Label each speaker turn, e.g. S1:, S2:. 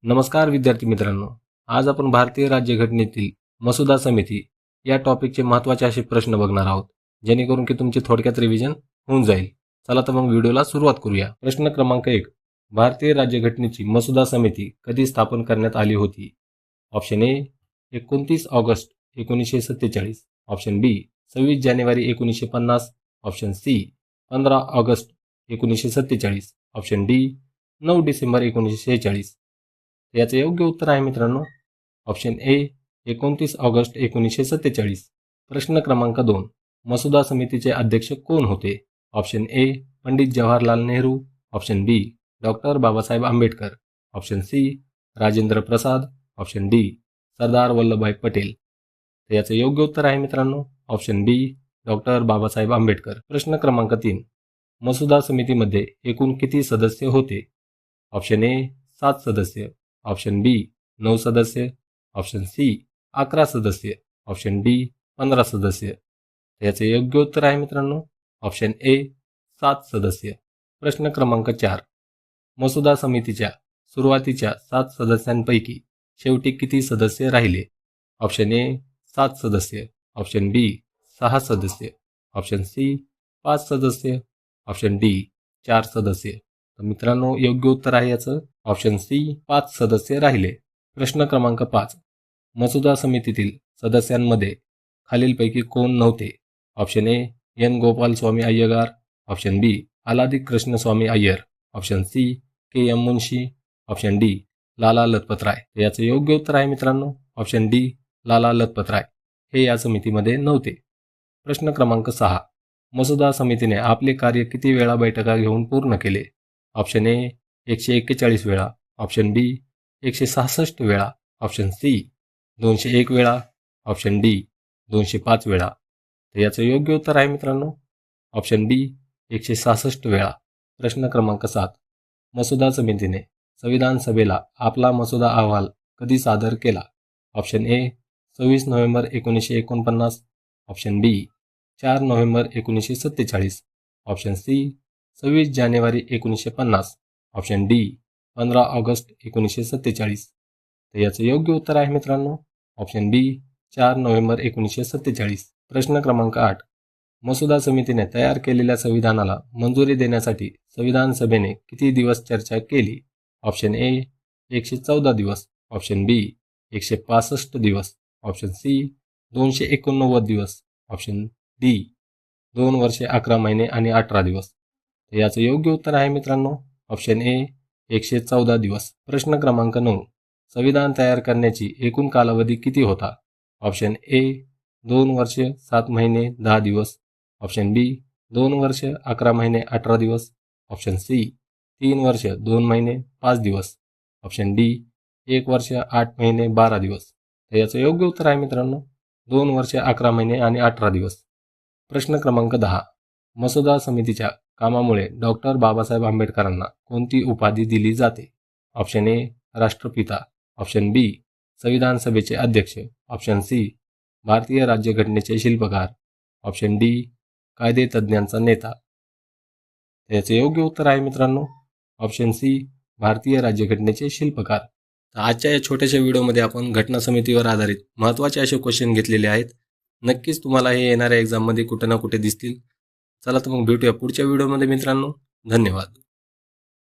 S1: नमस्कार विद्यार्थी मित्रांनो, आज आपण भारतीय राज्यघटनेतील मसुदा समिती या टॉपिकचे महत्त्वाचे असे प्रश्न बघणार आहोत, जेणेकरून की तुमची थोडक्यात रिव्हिजन होऊन जाईल. चला तर मग व्हिडिओला सुरुवात करूया. प्रश्न क्रमांक 1. भारतीय राज्यघटनेची मसुदा समिती कधी स्थापन करण्यात आली होती? Option A 29 August 1947, option B 26 जानेवारी 1950, option C 15 August 1947, option D 9 December 1946. याचे योग्य उत्तर आहे मित्रांनो ऑप्शन ए 29 ऑगस्ट 1947. प्रश्न क्रमांक 2. मसुदा समितीचे अध्यक्ष कोण होते? Option A Pandit Jawaharlal Nehru, option B doctor Babasaheb Ambedkar, option C Rajendra Prasad, option D Sardar Vallabhbhai Patel. तर याचे योग्य उत्तर आहे मित्रांनो option B doctor Babasaheb Ambedkar. प्रश्न क्रमांक 3. मसुदा समितीमध्ये एकूण किती सदस्य होते? ऑप्शन ए 7 सदस्य, ऑप्शन बी 9 सदस्य, ऑप्शन सी 11 सदस्य, ऑप्शन डी 15 सदस्य. याचे योग्य उत्तर आहे मित्रांनो ऑप्शन ए 7 सदस्य. प्रश्न क्रमांक 4. मसुदा समितीच्या सुरुवातीच्या 7 सदस्यांपैकी शेवटी किती सदस्य राहिले? ऑप्शन ए 7 सदस्य, ऑप्शन बी 6 सदस्य, ऑप्शन सी 5 सदस्य, ऑप्शन डी 4 सदस्य. तर मित्रांनो योग्य उत्तर आहे याचं ऑप्शन सी 5 सदस्य राहिले. प्रश्न क्रमांक 5. मसुदा समितीतील सदस्यांमध्ये खालीलपैकी कोण नव्हते? Option A N Gopal Swami Ayyangar, option B Alladi Krishna Swami Iyer, option C K M Munshi, option D Lala Lajpat Rai. याचं योग्य उत्तर आहे मित्रांनो ऑप्शन डी लाला लजपतराय हे या समितीमध्ये नव्हते. प्रश्न क्रमांक 6. मसुदा समितीने आपले कार्य किती वेळा बैठका घेऊन पूर्ण केले? ऑप्शन ए 141 वेळा, ऑप्शन बी 166 वेळा, ऑप्शन सी 201 वेळा, ऑप्शन डी 205 वेळा. तर याचं योग्य उत्तर आहे मित्रांनो ऑप्शन बी 166 वेळा. प्रश्न क्रमांक 7. मसुदा समितीने संविधान सभेला आपला मसुदा अहवाल कधी सादर केला? Option A 26 November 1949, option B 4 November 1947, option C 26 जानेवारी 1950, ऑप्शन डी 15 ऑगस्ट 1947. तर याचं योग्य उत्तर आहे मित्रांनो ऑप्शन बी 4 नोव्हेंबर 1947. प्रश्न क्रमांक 8. मसुदा समितीने तयार केलेल्या संविधानाला मंजुरी देण्यासाठी संविधान सभेने किती दिवस चर्चा केली? ऑप्शन ए 114 दिवस, ऑप्शन बी 165 दिवस, ऑप्शन सी 289 दिवस, ऑप्शन डी 2 वर्षे 11 महिने आणि 18 दिवस. तर याचं योग्य उत्तर आहे मित्रांनो ऑप्शन ए 114 दिवस. प्रश्न क्रमांक 9. संविधान तयार करण्याची एकूण कालावधी किती होता? ऑप्शन ए 2 वर्ष 7 महिने 10 दिवस, ऑप्शन बी 2 वर्ष 11 महिने 18 दिवस, ऑप्शन सी 3 वर्ष 2 महिने 5 दिवस, ऑप्शन डी 1 वर्ष 8 महिने 12 दिवस. तर याचं योग्य उत्तर आहे मित्रांनो 2 वर्ष 11 महिने आणि 18 दिवस. प्रश्न क्रमांक 10. मसुदा समितीच्या कामामुळे डॉक्टर बाबासाहेब आंबेडकरांना कोणती उपाधी दिली जाते? ऑप्शन ए राष्ट्रपिता, ऑप्शन बी संविधान सभेचे अध्यक्ष, ऑप्शन सी भारतीय राज्यघटनेचे शिल्पकार, ऑप्शन डी कायदे तज्ज्ञांचा नेता. याचे योग्य उत्तर आहे मित्रांनो ऑप्शन सी भारतीय राज्यघटनेचे शिल्पकार. तर आजच्या या छोट्याशा व्हिडिओमध्ये आपण घटना समितीवर आधारित महत्त्वाचे असे क्वेश्चन घेतलेले आहेत. नक्कीच तुम्हाला हे येणाऱ्या एक्झाममध्ये कुठे ना कुठे दिसतील. चला तर मग भेटूया पुढच्या व्हिडिओमध्ये मित्रांनो. धन्यवाद.